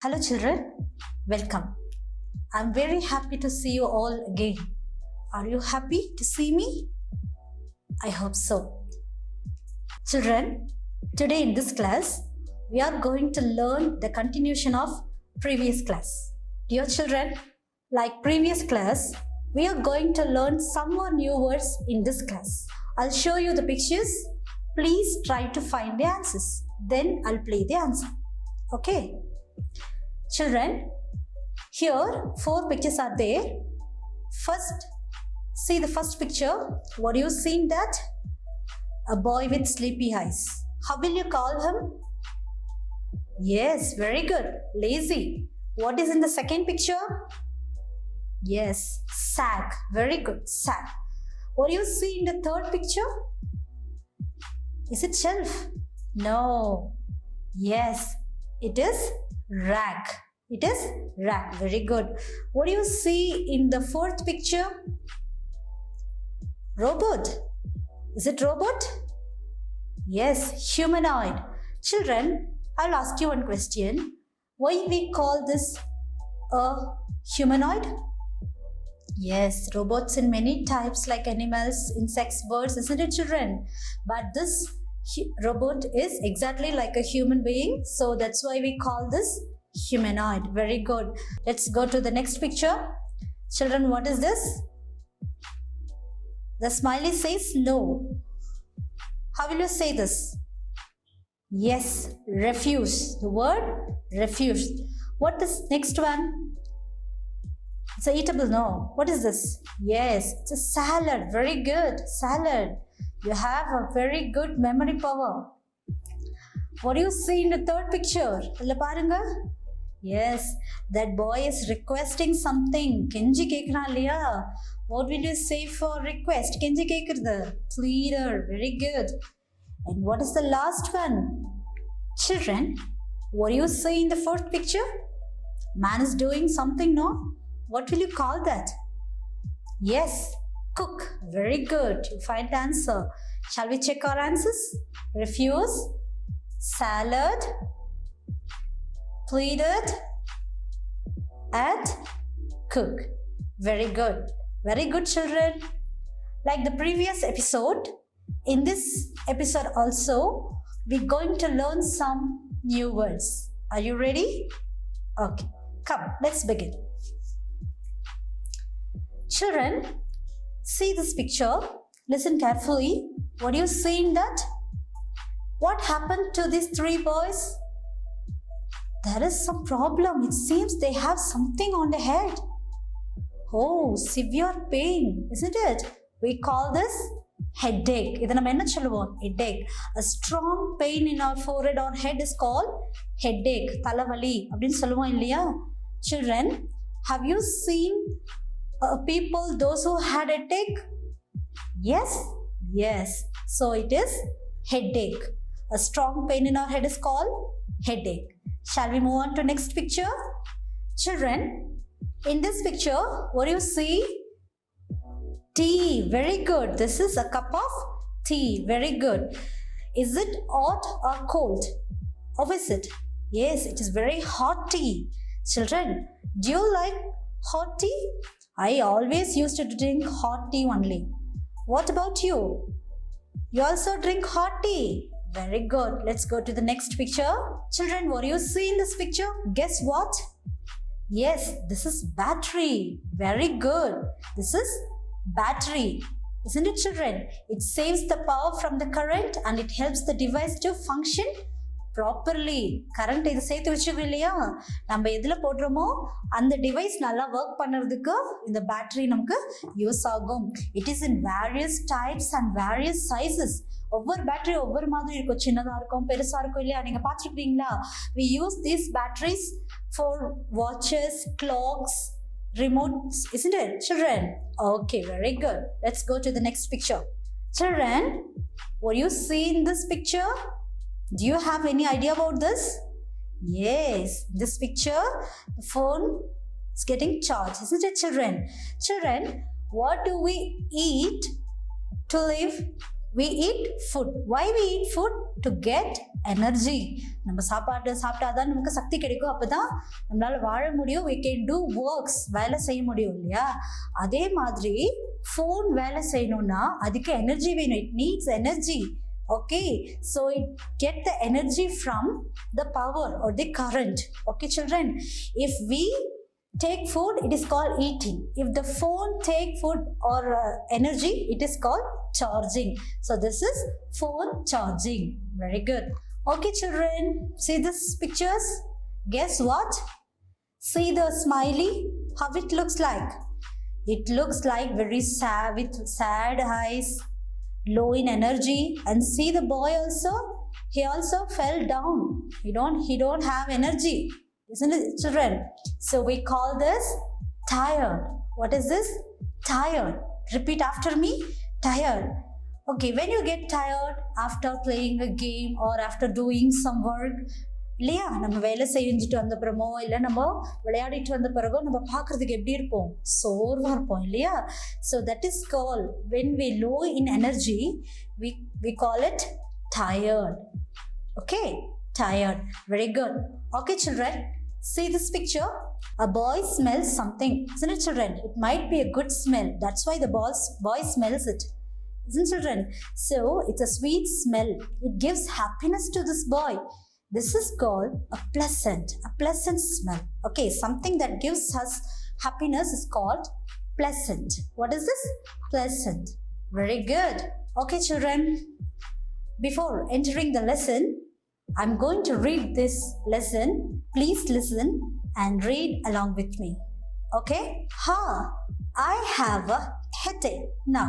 Hello children, welcome. I'm very happy to see you all again. Are you happy to see me? I hope so. Children, today in this class, we are going to learn the continuation of previous class. Dear children, like previous class, we are going to learn some more new words in this class. I'll show you the pictures. Please try to find the answers. Then I'll play the answer. Okay? Children, here 4 pictures are there. First, see the first picture. What do you see in that? A boy with sleepy eyes. How will you call him? Yes, very good. Lazy. What is in the second picture? Yes, sack. Very good. Sack. What do you see in the third picture? Is it shelf? No. Yes, it is rack. It is rack. Very good. What do you see in the fourth picture? Robot. Is it robot? Yes, humanoid. Children, I'll ask you one question. Why we call this a humanoid? Yes, robots in many types like animals, insects, birds, isn't it children? But this robot is exactly like a human being. So that's why we call this humanoid. Very good. Let's go to the next picture. Children, what is this? The smiley says no. How will you say this? Yes, refuse. The word refuse. What is next one? It's a eatable, no. What is this? Yes, it's a salad. Very good. Salad. You have a very good memory power. What do you see in the third picture? Yes, that boy is requesting something. Kenji kekna liya. What will you say for request? Kenji kekirda. Pleader. Very good. And what is the last one? Children, what do you see in the fourth picture? Man is doing something, no? What will you call that? Yes, cook. Very good. You find the answer. Shall we check our answers? Refuse, salad, pleaded, and cook. Very good. Very good, children. Like the previous episode, in this episode also, we're going to learn some new words. Are you ready? Okay. Come, let's begin. Children, see this picture. Listen carefully. What do you see in that? What happened to these 3 boys? There is some problem. It seems they have something on the head. Oh, severe pain, isn't it? We call this headache. Headache. A strong pain in our forehead or head is called headache. Talavali. Children, have you seen people, those who had a headache? Yes? Yes. So it is headache. A strong pain in our head is called headache. Shall we move on to next picture? Children, in this picture, what do you see? Tea. Very good. This is a cup of tea. Very good. Is it hot or cold? How is it? Yes, it is very hot tea. Children, do you like hot tea? I always used to drink hot tea only. What about you? You also drink hot tea? Very good. Let's go to the next picture. Children, what do you see in this picture? Guess what? Yes, this is battery. Very good. This is battery. Isn't it, children? It saves the power from the current and it helps the device to function properly. Current இது சேர்த்து வச்சுக்கோ இல்லையா, நம்ம எதில் போடுறோமோ அந்த device நல்லா work பண்ணுறதுக்கு இந்த பேட்டரி நமக்கு யூஸ் ஆகும். It is in various types and various sizes. ஒவ்வொரு பேட்டரி ஒவ்வொரு மாதிரி இருக்கும், சின்னதாக இருக்கும் பெருசாக இருக்கும் இல்லையா, நீங்கள் பார்த்துருக்கீங்களா? We use these batteries for watches, clocks, remotes, isn't it, children? Okay, very good. Let's go to the next picture. Children, what do you see in this picture? Do you have any idea about this? Yes, this picture, the phone is getting charged, isn't it, children? Children, what do we eat to live? we eat food. Why we eat food? To get energy. நம்ம சாப்பாடு சாப்பிட்டாதான் நமக்கு சக்தி கிடைக்கும். அப்பதான் நம்மளால வாழ முடியும். We can do works. வேலை செய்ய முடியும் இல்லையா? அதே மாதிரி phone வேலை செய்யணும்னா அதுக்கு எனர்ஜி வேணும். It needs energy. Okay, so it get the energy from the power or the current. Okay, children, if we take food, it is called eating. If the phone take food or energy, it is called charging. So this is phone charging. Very good. Okay, children, see these pictures. Guess what? See the smiley, how it looks like. It looks like very sad, with sad eyes, low in energy. And see the boy also, he also fell down. He don't have energy, isn't it, children? So we call this tired. What is this? Tired. Repeat after me. Tired. Okay, when you get tired after playing a game or after doing some work, இல்லையா, நம்ம வேலை செஞ்சுட்டு வந்த பிறமோ இல்லை நம்ம விளையாடிட்டு வந்த பிறகோ நம்ம பார்க்கறதுக்கு எப்படி இருப்போம்? சோர்வா இருப்போம் இல்லையா? So that is called, when we low in energy, we call it tired. Okay, tired. Very good. Okay, children, see this picture. A boy smells something, isn't it, children? It might be a good smell. That's why the boy smells it, isn't it, children? So it's a sweet smell. It gives happiness to this boy. This is called a pleasant smell. Okay, something that gives us happiness is called pleasant. What is this? Pleasant. Very good. Okay, children, before entering the lesson, I'm going to read this lesson. Please listen and read along with me. Okay? I have a headache now.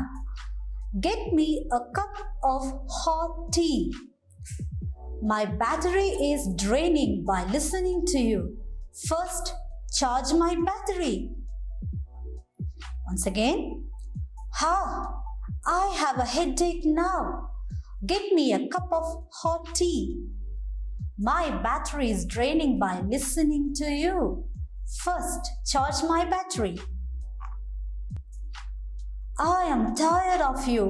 Get me a cup of hot tea. My battery is draining by listening to you. First, charge my battery. Once again. I have a headache now. Get me a cup of hot tea. My battery is draining by listening to you. First, charge my battery. I am tired of you.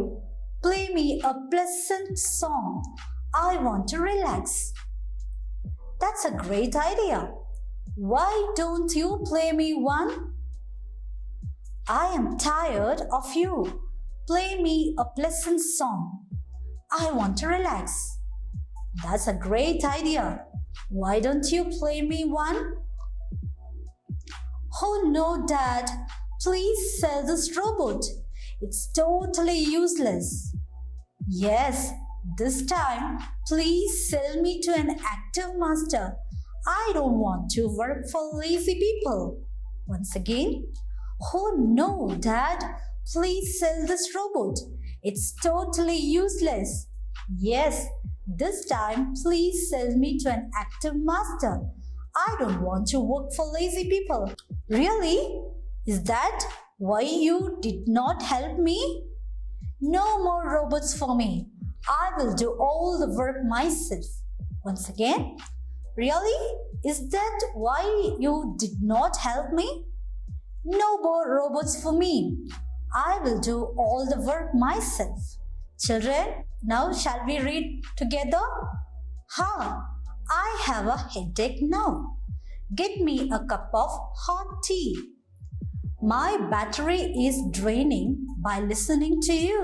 Play me a pleasant song. I want to relax. That's a great idea. Why don't you play me one? I am tired of you. Play me a pleasant song. I want to relax. That's a great idea. Why don't you play me one? Oh no, Dad. Please sell this robot. It's totally useless. Yes. This time, please sell me to an active master. I don't want to work for lazy people. Once again. Oh no, Dad. Please sell this robot. It's totally useless. Yes, this time, please sell me to an active master. I don't want to work for lazy people. Really? Is that why you did not help me? No more robots for me. I will do all the work myself. Once again, really? Is that why you did not help me? No more robots for me. I will do all the work myself. Children, now shall we read together? I have a headache now. Get me a cup of hot tea. My battery is draining by listening to you.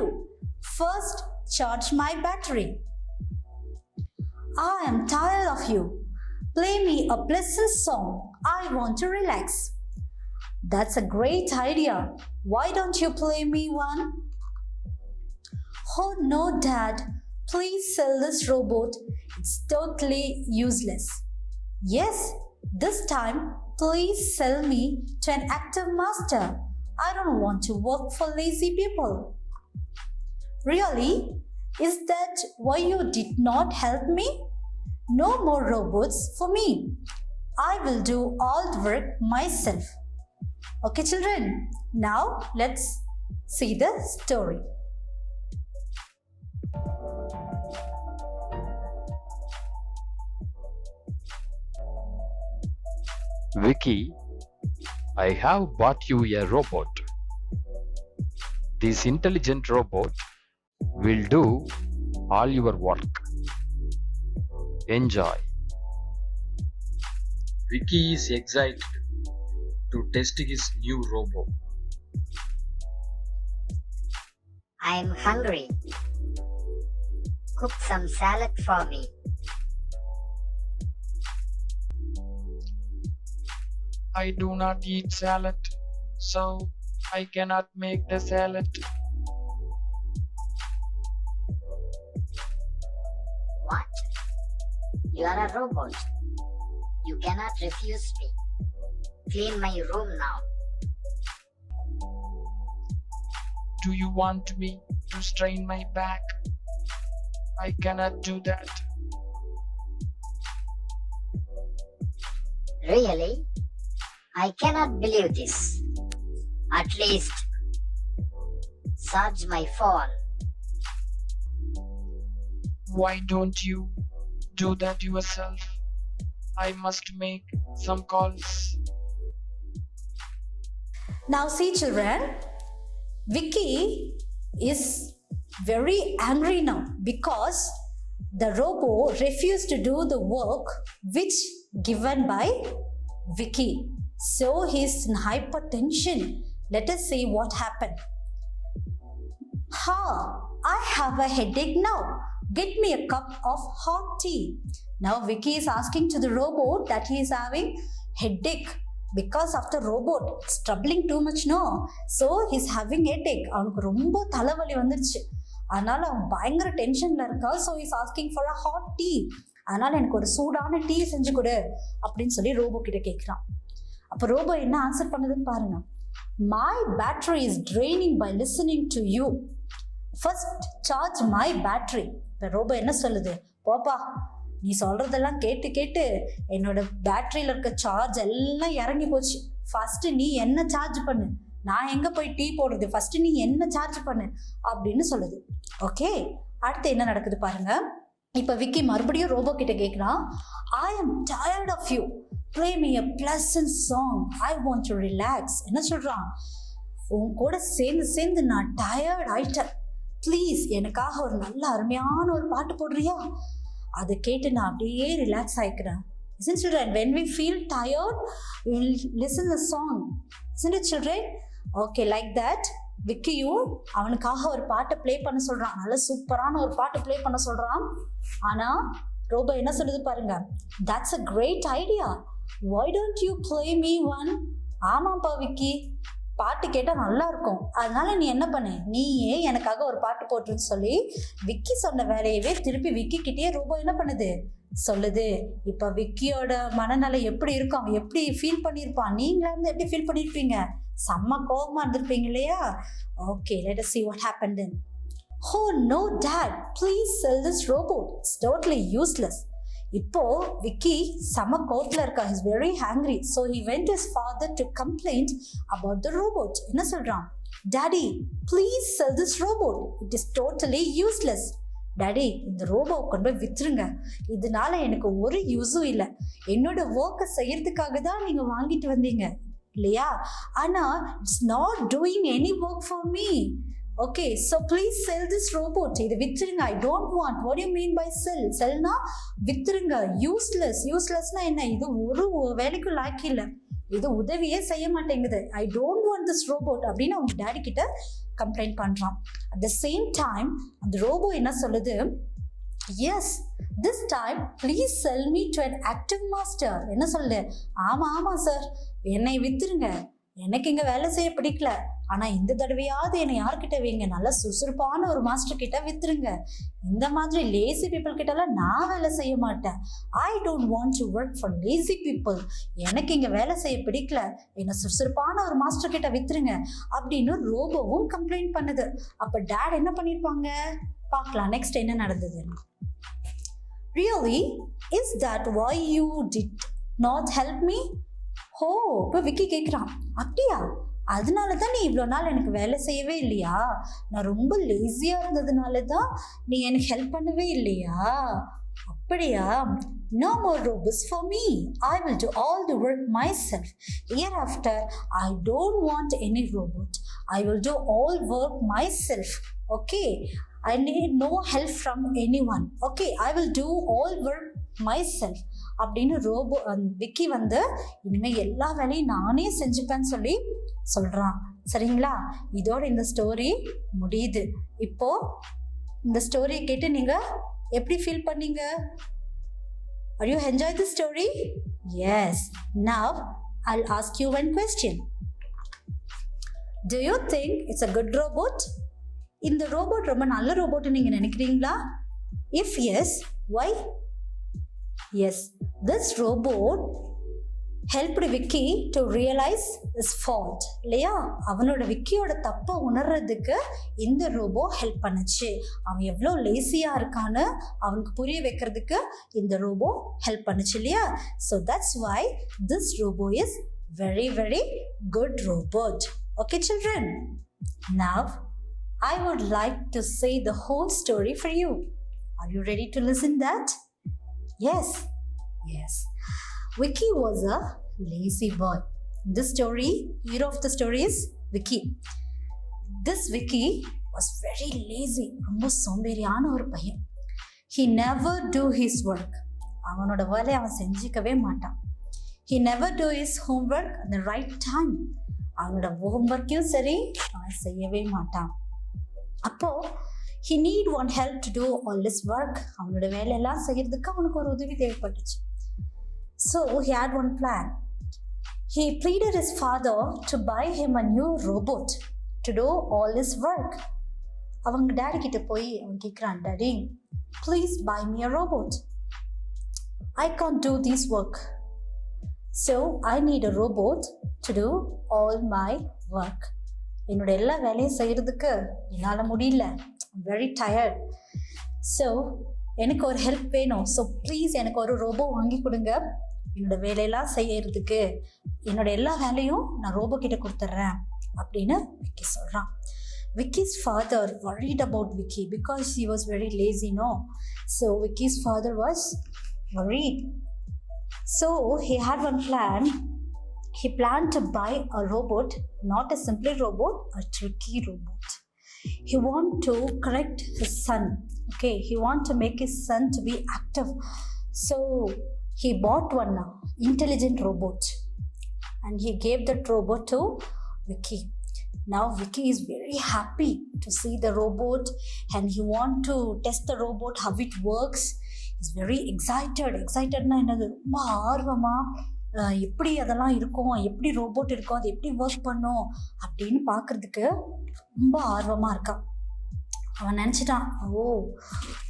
First, charge my battery. I am tired of you. Play me a pleasant song. I want to relax. That's a great idea. Why don't you play me one? Oh no, Dad. Please sell this robot. It's totally useless. Yes, this time please sell me to an active master. I don't want to work for lazy people. Really? Is that why you did not help me? No more robots for me. I will do all the work myself. Okay, children, now let's see the story. Vicky, I have bought you a robot. This intelligent robot will do all your work. Enjoy. Vicky is excited to test his new robot. I'm hungry. Cook some salad for me. I do not eat salad, so I cannot make the salad. What? You are a robot. You cannot refuse me. Clean my room now. Do you want me to strain my back? I cannot do that. Really? I cannot believe this. At least, charge my phone. Why don't you do that yourself? I must make some calls. Now see children, Vicky is very angry now because the robot refused to do the work which given by Vicky. So he's in hypertension. Let us see what happened. I have a headache now. Get me a cup of hot tea. Now Vicky is asking to the robot that he is having headache because of the robot. It's troubling too much, no? So he's having headache. அவனுக்கு ரொம்ப தலைவலி வந்துருச்சு. அதனால அவன் பயங்கர டென்ஷன்ல இருக்கா. So he's asking for a hot tea. அதனால எனக்கு ஒரு சூடான டீ செஞ்சு கொடு அப்படின்னு சொல்லி ரோபோ கிட்ட கேட்குறான். அப்போ ரோபோ என்ன ஆன்சர் பண்ணுதுன்னு பாருங்க. My battery is draining by listening to you. First charge my battery. இப்போ ரோபோ என்ன சொல்லுது? போப்பா, நீ சொல்றதெல்லாம் கேட்டு கேட்டு என்னோட பேட்டரியில் இருக்க சார்ஜ் எல்லாம் இறங்கி போச்சு. ஃபர்ஸ்ட் நீ என்ன சார்ஜ் பண்ணு, நான் எங்க போய் டீ போடுறது, ஃபர்ஸ்ட் நீ என்ன சார்ஜ் பண்ணு அப்படின்னு சொல்லுது. ஓகே, அடுத்து என்ன நடக்குது பாருங்க. இப்போ விக்கி மறுபடியும் ரோபோ கிட்ட கேட்குறான். I am tired of you. Play me a pleasant song. I want to relax. என்ன சொல்றான்? உன் கூட சேர்ந்து சேர்ந்து நான் டயர்ட் ஆயிட்டேன். ப்ளீஸ் எனக்காக ஒரு நல்ல அருமையான ஒரு பாட்டு போடுறியா? அதை கேட்டு நான் அப்படியே relax ஆகிக்கிறேன். Isn't children, when we feel tired, we will listen a song. Isn't it children? Okay, like that. விக்கியும் அவனுக்காக ஒரு பாட்டை ப்ளே பண்ண சொல்றான். நல்ல சூப்பரான ஒரு பாட்டு ப்ளே பண்ண சொல்றான். ஆனா ரோபோ என்ன சொல்லுது பாருங்க. That's a great idea. Why don't you play me one? ஆமாப்பா விக்கி, பாட்டு கேட்டால் நல்லா இருக்கும், அதனால நீ என்ன பண்ணு, நீயே எனக்காக ஒரு பாட்டு போட்டுன்னு சொல்லி விக்கி சொன்ன வேலையவே திருப்பி விக்கி கிட்டேயே ரோபோ என்ன பண்ணுது சொல்லுது. இப்போ விக்கியோட மனநிலை எப்படி இருக்கும், அவன் எப்படி ஃபீல் பண்ணியிருப்பான், நீங்களா இருந்து எப்படி ஃபீல் பண்ணியிருப்பீங்க? செம்ம கோபமாக இருந்திருப்பீங்க இல்லையா? Okay, let us see what happened then. Oh no dad, please sell this robot. It's totally useless. இப்போ விக்கி செம கோவத்தில் இருக்கா. He's very angry. So he went to his father to complain about the robot. என்ன சொல்றான்? Daddy, please sell this robot. It is totally useless. Daddy, இந்த ரோபோவை கொண்டு போய் வித்துருங்க, இதனால எனக்கு ஒரு யூஸும் இல்லை. என்னோட ஒர்க்கை செய்யறதுக்காக தான் நீங்க வாங்கிட்டு வந்தீங்க இல்லையா? ஆனா it's not doing any work for me. Okay, so please sell this robot. இது வித்துருங்க. I don't want. What you mean by sell? செல்னா வித்துருங்க. யூஸ்லெஸ். யூஸ்லெஸ்னா என்ன? இது ஒரு வேலைக்கும் லாக்கி இல்லை, இது உதவியே செய்ய மாட்டேங்குது. I don't want this robot அப்படின்னு அவங்க டேடி கிட்ட கம்ப்ளைண்ட் பண்றான். அட் த சேம் டைம் அந்த ரோபோ என்ன சொல்லுது? Yes, this time please sell me to an active master. என்ன சொல்லுது? ஆமாம் சார், என்னை வித்துருங்க, எனக்கு இங்கே வேலை செய்ய பிடிக்கல, ஆனால் இந்த தடவையாவது என்னை யார்கிட்ட வைங்க, நல்ல சுறுசுறுப்பான ஒரு மாஸ்டர் கிட்ட வித்துருங்க. இந்த மாதிரி லேசி பீப்புள் கிட்டலாம் நான் வேலை செய்ய மாட்டேன். ஐ don't want to work for lazy people. எனக்கு இங்கே வேலை செய்ய பிடிக்கல, என்னை சுறுசுறுப்பான ஒரு மாஸ்டர் கிட்ட வித்துருங்க அப்படின்னு ரோபோவும் கம்ப்ளைண்ட் பண்ணுது. அப்போ டேட் என்ன பண்ணியிருப்பாங்க பார்க்கலாம். நெக்ஸ்ட் என்ன நடந்தது? Really? Is that why you did not help me? ஓ, இப்போ விக்கி கேட்குறான், அப்படியா, அதனால தான் நீ இவ்வளோ நாள் எனக்கு வேலை செய்யவே இல்லையா? நான் ரொம்ப லேசியாக இருந்ததுனால தான் நீ எனக்கு ஹெல்ப் பண்ணவே இல்லையா? அப்படியா? No more robots for me. I will do all the work myself. Hereafter, I don't want any robot. I will do all work myself. Okay. I need no help from anyone. Okay, I will do all work myself. அப்படின்னு விக்கி வந்து இனிமே எல்லா வேலையும் நானே செஞ்சுப்பேன்னு சொல்லி சொல்றான். சரிங்களா? இதோட இந்த ஸ்டோரி முடியுது. இப்போ இந்த ஸ்டோரியை கேட்டு நீங்க எப்படி ஃபீல் பண்ணீங்க? Are you enjoy the story? Yes. Now I'll ask you one question. Do you think it's a good robot? இந்த ரோபோட் ரொம்ப நல்ல ரோபோட் நீங்க நினைக்கிறீங்களா? If yes, why? Yes, this robot helped Vicky to realize his fault. இல்லையா? அவனோட விக்கியோட தப்பை உணர்றதுக்கு இந்த robot help பண்ணுச்சு. அவன் எவ்வளோ லேசியா இருக்கான்னு அவனுக்கு புரிய வைக்கிறதுக்கு இந்த ரோபோ ஹெல்ப் பண்ணுச்சு இல்லையா? So that's why this robo is very very good robot. Okay children, now I would like to say the whole story for you. Are you ready to listen that? Yes. Vicky was a lazy boy. This story, hero of the story is Vicky. This Vicky was very lazy. ரொம்ப சோம்பேறியான ஒரு பையன். He never do his work. அவனோட வேலையை அவன் செஞ்சுக்கவே மாட்டான். He never do his homework at the right time. அவனோட ஹோம்ஒர்க்கையும் சரி அவன் செய்யவே மாட்டான். அப்போ he need one help to do all this work. அவனோட வேலையெல்லாம் செய்யறதுக்கு அவனுக்கு ஒரு உதவி தேவைப்பட்டுச்சு. So he had one plan. He pleaded his father to buy him a new robot to do all his work. அவங்க டாடி கிட்ட போய் அவன் கேட்குறான், daddy please buy me a robot. I can't do this work. So I need a robot to do all my work. என்னோட எல்லா வேலையும் செய்யறதுக்கு என்னால் முடியல. I'm very tired. So எனக்கு ஒரு ஹெல்ப் வேணும். ஸோ ப்ளீஸ் எனக்கு ஒரு ரோபோ வாங்கி கொடுங்க. என்னோட வேலையெல்லாம் செய்யறதுக்கு என்னோட எல்லா வேலையும் நான் ரோபோ கிட்ட கொடுத்துட்றேன் அப்படின்னு விக்கி சொல்கிறான். Vicky's father worried about Vicky because she was very lazy, no? So Vicky's father was worried. So he had one plan. He planned to buy a robot, not a simple robot, a tricky robot. He want to correct his son. Okay, he want to make his son to be active. So he bought one intelligent robot and he gave that robot to Vicky. Now Vicky is very happy to see the robot and he want to test the robot, how it works. He's very excited. Excitedனா என்னது, ரொம்ப ஆர்வமா எப்படி அதெல்லாம் இருக்கும், எப்படி robot இருக்கும், அது எப்படி ஒர்க் பண்ணும் அப்படின்னு பார்க்கறதுக்கு ரொம்ப ஆர்வமாக இருக்கான். அவன் நினச்சிட்டான், oh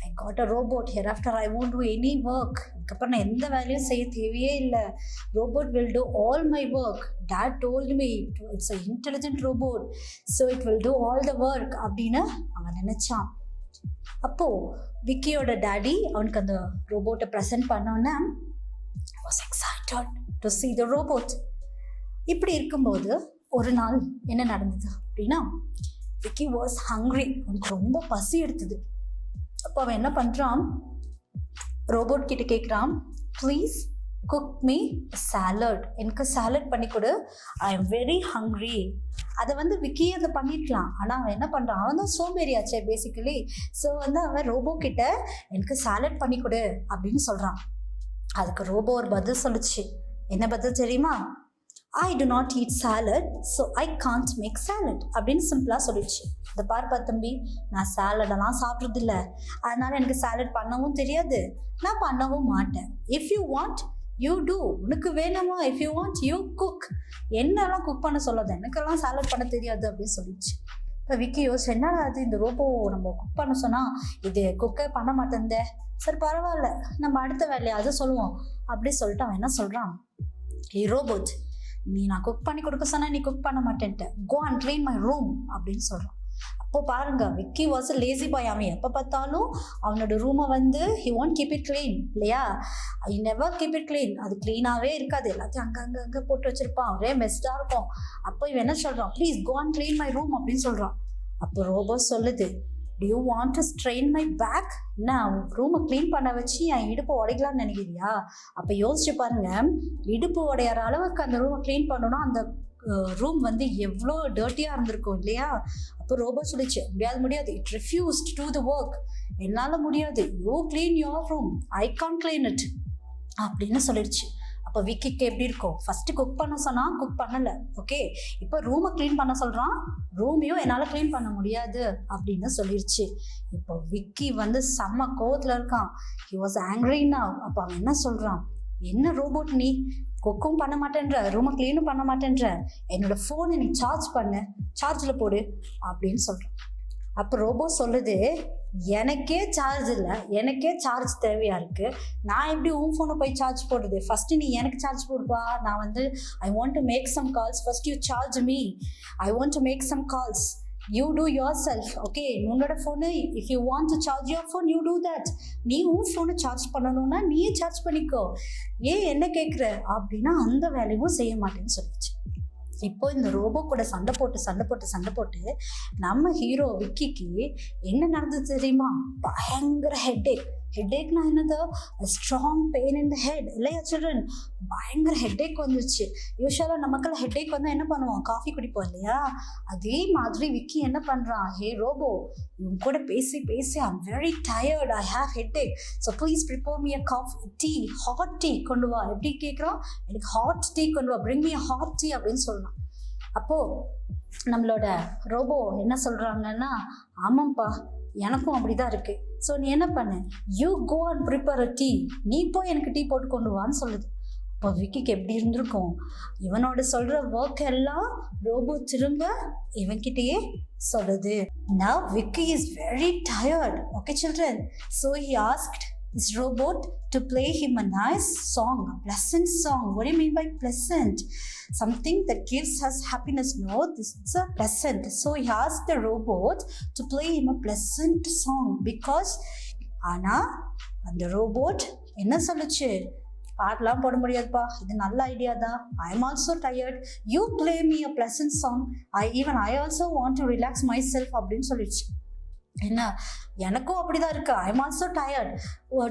I got a robot, here after I won't do any work. அதுக்கப்புறம் நான் எந்த வேலையும் செய்ய தேவையே இல்லை. Robot will do all my work. Dad told me it's an intelligent robot, so it will do all the work அப்படின்னு அவன் நினச்சான். அப்போது விக்கியோட டாடி அவனுக்கு அந்த ரோபோட்டை ப்ரெசென்ட் பண்ணோன்னே was excited to see the robot. இப்படி இருக்கும்போது ஒரு நாள் என்ன நடந்தது அப்படின்னா, விக்கி வாஸ் ஹங்க்ரி. அவனுக்கு ரொம்ப பசி எடுத்தது. அப்போ அவன் என்ன பண்ணுறான், ரோபோட் கிட்ட கேட்குறான், ப்ளீஸ் குக் மீ சாலட். எனக்கு சாலட் பண்ணி கொடு, ஐ எம் வெரி ஹங்க்ரி. அதை வந்து விக்கியே அதை பண்ணிக்கலாம். ஆனால் அவன் என்ன பண்ணுறான், அவன் தான் சோம்பேறியாச்சே பேசிக்கலி. ஸோ வந்து அவன் ரோபோ கிட்ட எனக்கு சாலட் பண்ணி கொடு அப்படின்னு சொல்கிறான். அதுக்கு ரோபோ ஒரு பதில் சொல்லிச்சு. என்ன பதில் தெரியுமா? I do not eat salad, so I can't make salad அப்படின்னு சிம்பிளாக சொல்லிடுச்சு. இந்த பார்ப்பா தம்பி, நான் சாலடெல்லாம் சாப்பிட்றதில்ல, அதனால் எனக்கு சாலட் பண்ணவும் தெரியாது, நான் பண்ணவும் மாட்டேன். If you want you do, உனக்கு வேணுமா, if you want you cook. என்னெல்லாம் குக் பண்ண சொல்லாது, எனக்கெல்லாம் சாலட் பண்ண தெரியாது அப்படின்னு சொல்லிடுச்சு. இப்போ விக்கி யோசிச்சு, என்னடா அது இந்த ரோபோ நம்ம குக் பண்ண சொன்னால் இது குக்கே பண்ண மாட்டேந்தே, சரி பரவாயில்ல நம்ம அடுத்த வேலையாவது சொல்லுவோம் அப்படி சொல்லிட்டு அவன் என்ன சொல்கிறான், ஏ ரோபோட், நீ நான் குக் பண்ணி கொடுக்க சொன்னால் நீ குக் பண்ண மாட்டேன்ட்ட, go and clean my room அப்படின்னு சொல்கிறான். அப்போ பாருங்க, விக்கி வாஸ் லேசி பாய். அவன் எப்போ பார்த்தாலும் அவனோட ரூமை வந்து he want keep it clean இல்லையா, I never keep it clean. அது க்ளீனாகவே இருக்காது, எல்லாத்தையும் அங்கே போட்டு வச்சுருப்பான், ஒரே மெஸ்டாக இருக்கும். அப்போ இவன் என்ன சொல்கிறான், please go and clean my room அப்படின்னு சொல்கிறான். அப்போ ரோபோ சொல்லுது, do you want to strain my back? நான் ரூமை க்ளீன் பண்ண வச்சு என் இடுப்பு உடைக்கலான்னு நினைக்கிறியா? அப்போ யோசிச்சு பாருங்க, இடுப்பு உடையிற அளவுக்கு அந்த ரூமை க்ளீன் பண்ணணும்னா அந்த ரூம் வந்து எவ்வளோ டர்ட்டியாக இருந்திருக்கும் இல்லையா? அப்போ ரோபோ சொல்லிச்சு, முடியாது, it refused to the work. என்னால் முடியாது, you clean your room, I can't clean it அப்படின்னு சொல்லிடுச்சு. அப்போ விக்கிக்கு எப்படி இருக்கும்? ஃபர்ஸ்ட் குக் பண்ண சொன்னா குக் பண்ணலை, ஓகே. இப்போ ரூமை க்ளீன் பண்ண சொல்கிறான், ரூமையும் என்னால் க்ளீன் பண்ண முடியாது அப்படின்னு சொல்லிடுச்சு. இப்போ விக்கி வந்து செம்ம கோவத்தில் இருக்கான். He was angry now. அப்போ அவன் என்ன சொல்கிறான், என்ன ரோபோட் நீ குக்கும் பண்ண மாட்டேன்ற, ரூமை க்ளீனும் பண்ண மாட்டேன்ற, என்னோட ஃபோனை நீ சார்ஜில் போடு அப்படின்னு சொல்கிறான். அப்போ ரோபோ சொல்லுது, எனக்கே சார்ஜ் இல்லை, எனக்கே சார்ஜ் தேவையா இருக்கு, நான் எப்படி உன் ஃபோனை போய் சார்ஜ் போடுறது? ஃபர்ஸ்ட் நீ எனக்கு சார்ஜ் போடுப்பா. நான் வந்து I want to make some calls, first you charge me, I want to make some calls, you do yourself, okay. உன்னோட phone, if you want to charge your phone, you do that. நீ உன் ஃபோனை charge பண்ணணும்னா நீயே charge பண்ணிக்கோ, ஏன் என்ன கேட்குற அப்படின்னா அந்த வேலையும் செய்ய மாட்டேன்னு சொல்லிச்சு. இப்போ இந்த ரோபோ கூட சண்டை போட்டு நம்ம ஹீரோ விக்கிக்கு என்ன நடந்தது தெரியுமா? பயங்கர ஹெட்டேக்னா என்னது? Strong pain in the head இல்லையா சில்ட்ரன்? பயங்கர ஹெட்டேக் வந்துச்சு. யூஸ்வலாக நமக்கெல்லாம் ஹெட்டேக் வந்தால் என்ன பண்ணுவோம்? காஃபி குடிப்போம் இல்லையா? அதே மாதிரி விக்கி என்ன பண்ணுறான், ஹே ரோபோ, இவங்க கூட பேசி I am very tired, I have headache, so please prepare me a tea, hot tea கொண்டு வா. எப்படி கேட்குறான்? எனக்கு ஹாட் டீ கொண்டு வா, bring me a hot tea அப்படின்னு சொல்லலாம். அப்போது நம்மளோட ரோபோ என்ன சொல்கிறாங்கன்னா, ஆமாம்ப்பா எனக்கும் அப்படிதான் இருக்கு, ஸோ நீ என்ன பண்ணு, you go and prepare a tea, நீ போய் எனக்கு டீ போட்டு கொண்டு வான்னு சொல்லுது. அப்போ விக்கிக்கு எப்படி இருந்திருக்கும்? இவனோட சொல்கிற ஒர்க் எல்லாம் ரோபோ திரும்ப இவன்கிட்டயே சொல்லுது. Now Vicky is very tired, okay children, so he asked this robot to play him a nice song, a pleasant song. What do you mean by pleasant? Something that gives us happiness. No, this is a pleasant. So he asked the robot to play him a pleasant song because ஆனா அந்த robot என்ன சொல்லுச்சு, பாட்டெலாம் போட முடியாதுப்பா, இது நல்ல idea தான், I am also tired, you play me a pleasant song, I also want to relax my self அப்படின்னு சொல்லிடுச்சு. என்ன, எனக்கும் அப்படிதான் இருக்கு, I am also tired,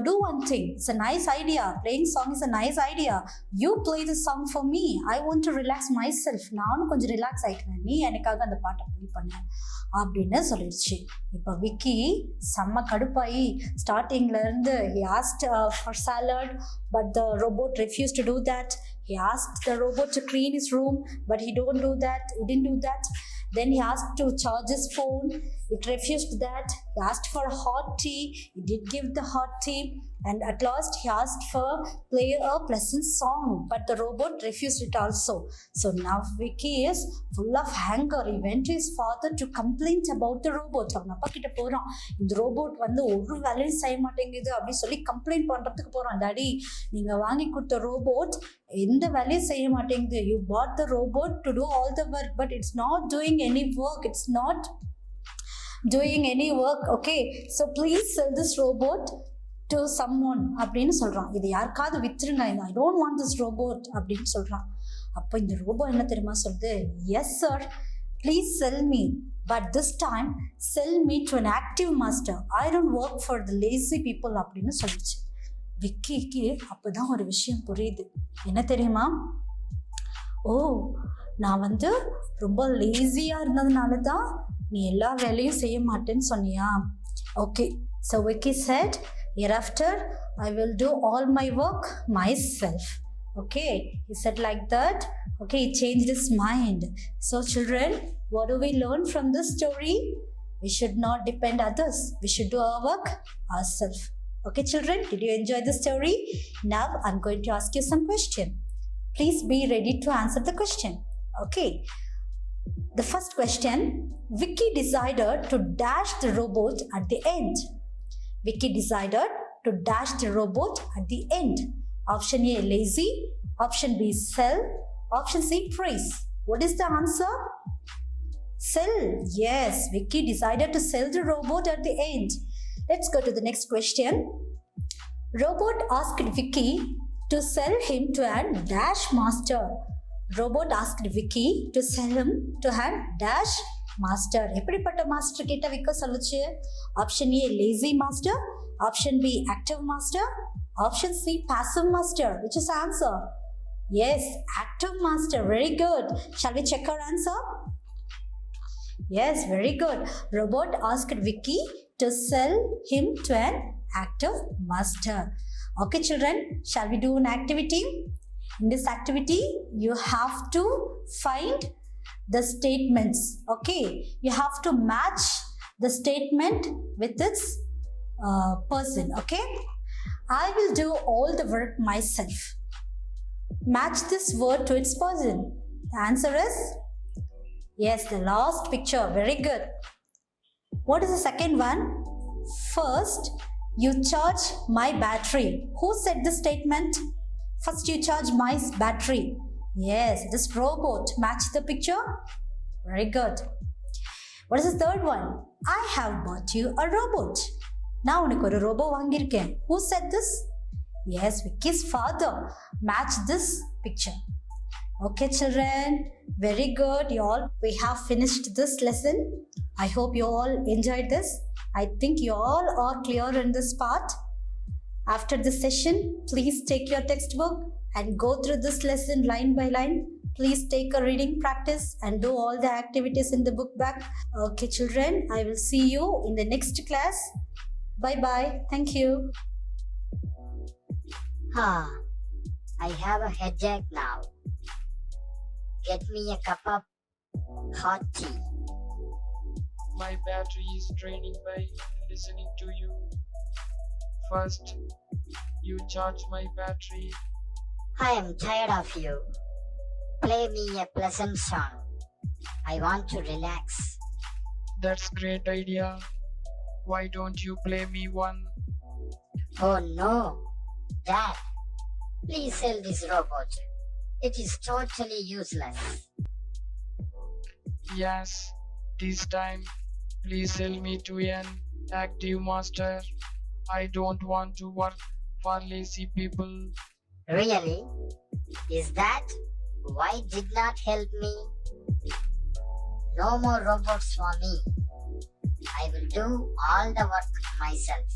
do one thing, it's a nice idea, playing song is a nice idea, you play the song for me, I want to relax my self, நானும் கொஞ்சம் relax ஆகிக்கிறேன், நீ எனக்காக அந்த பாட்டை ப்ளே பண்ண அப்படின்னு சொல்லிடுச்சு. இப்போ விக்கி செம்ம கடுப்பாயி ஸ்டார்டிங்ல இருந்து he asked for salad but the robot refused to do that. He asked the robot to clean his room but he didn't do that. Then he asked to charge his phone, it refused that. He asked for hot tea, he did give the hot tea, and at last he asked for play a pleasant song but the robot refused it also. So now Vicky is full of anger. He went to his father to complain about the robot. அவன் அப்பா கிட்ட போறான், இந்த robot வந்து ஒரு வேலையும் செய்ய மாட்டேங்குது அப்படின்னு சொல்லி கம்ப்ளைண்ட் பண்றதுக்கு போறான். டாடி, நீங்க வாங்கி கொடுத்த ரோபோட் எந்த வேலையும் செய்ய மாட்டேங்குது, you bought the robot to do all the work but it's not doing any work, okay, so please sell this robot to someone அப்படின்னு சொல்றான். இது யாருக்காவது வித்துருங்க, I don't want this robot அப்படின்னு சொல்றான். அப்போ இந்த ரோபோ என்ன தெரியுமா சொல்லுது, yes sir, please sell me, but this time sell me to an active master, I don't work for the lazy people அப்படின்னு சொல்லிச்சு. விக்கிக்கு அப்போதான் ஒரு விஷயம் புரியுது. என்ன தெரியுமா, ஓ நான் வந்து ரொம்ப லேசியாக இருந்ததுனால தான் நீ எல்லா வேலையும் செய்ய மாட்டேன்னு சொன்னியா? Okay, so Vicky said, hereafter I will do all my work myself. Okay, he said like that. Okay, he changed his mind. So children, what do we learn from this story? We should not depend others, we should do our work ourselves. Okay children, did you enjoy the story? Now I'm going to ask you some question. Please be ready to answer the question. Okay, the first question, Vicky decided to dash the robot at the end. Vicky decided to dash the robot at the end. Option A, lazy. Option B, sell. Option C, praise. What is the answer? Sell. Yes, Vicky decided to sell the robot at the end. Let's go to the next question. Robot asked Vicky to sell him to a dash master. Robot asked Vicky to sell him to a dash master. எப்படிப்பட்ட master கிட்ட விக்க சொல்லுச்சு? Option A lazy master, option be active master, option C passive master. which is answer? Yes, active master. Very good. Shall we check our answer? Yes, very good. Robot asked Vicky to sell him to an active master. Okay, children, shall we do an activity? In this activity, you have to find the statements. Okay, you have to match the statement with its person. Okay, I will do all the work myself. Match this word to its person. The answer is yes, the last picture. Very good. What is the second one? First, you charge my battery. Who said the statement? First, you charge my battery. Yes, this robot. Match the picture. Very good. What is the third one? I have bought you a robot. நான் உனக்கு ஒரு robot வாங்கியிருக்கேன். Who said this? Yes, Vicky's father. Match this picture. Okay, children. Very good. You all, we have finished this lesson. I hope you all enjoyed this. I think you all are clear in this part. After this session, please take your textbook and go through this lesson line by line. Please take a reading practice and do all the activities in the book back. Okay, children, I will see you in the next class. Bye-bye. Thank you. I have a headache now. Get me a cup of hot tea. My battery is draining by listening to you. First, you charge my battery. I am tired of you. Play me a pleasant song. I want to relax. That's great idea. Why don't you play me one? Oh no, Dad, please sell this robot. It is totally useless. Yes, this time, please sell me to an active master. I don't want to work for lazy people. Really? Is that why did not help me? No more robots for me. I will do all the work myself.